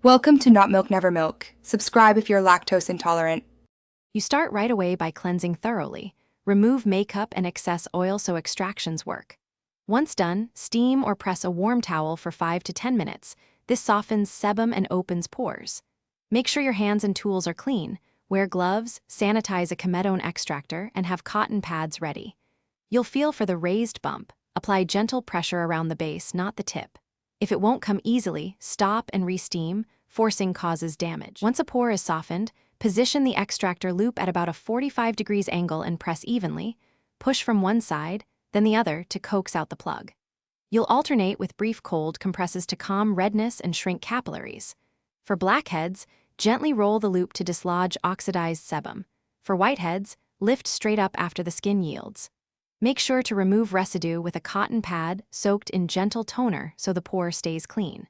Welcome to Not Milk Never Milk. Subscribe if you're lactose intolerant. You start right away by cleansing thoroughly. Remove makeup and excess oil so extractions work. Once done, steam or press a warm towel for 5 to 10 minutes. This softens sebum and opens pores. Make sure your hands and tools are clean. Wear gloves, sanitize a comedone extractor, and have cotton pads ready. You'll feel for the raised bump. Apply gentle pressure around the base, not the tip. If it won't come easily, stop and re-steam. Forcing causes damage. Once a pore is softened, position the extractor loop at about a 45 degrees angle and press evenly. Push from one side, then the other to coax out the plug. You'll alternate with brief cold compresses to calm redness and shrink capillaries. For blackheads, gently roll the loop to dislodge oxidized sebum. For whiteheads, lift straight up after the skin yields. Make sure to remove residue with a cotton pad soaked in gentle toner so the pore stays clean.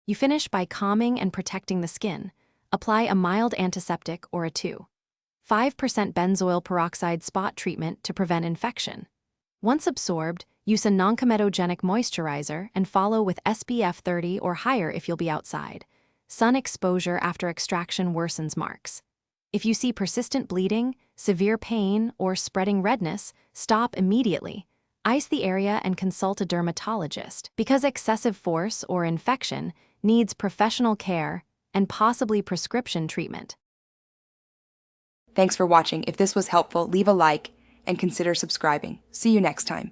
You finish by calming and protecting the skin. Apply a mild antiseptic or a 2.5% benzoyl peroxide spot treatment to prevent infection. Once absorbed, use a non-comedogenic moisturizer and follow with SPF 30 or higher if you'll be outside. Sun exposure after extraction worsens marks. If you see persistent bleeding, severe pain, or spreading redness, stop immediately. Ice the area and consult a dermatologist, because excessive force or infection needs professional care and possibly prescription treatment. Thanks for watching. If this was helpful, leave a like and consider subscribing. See you next time.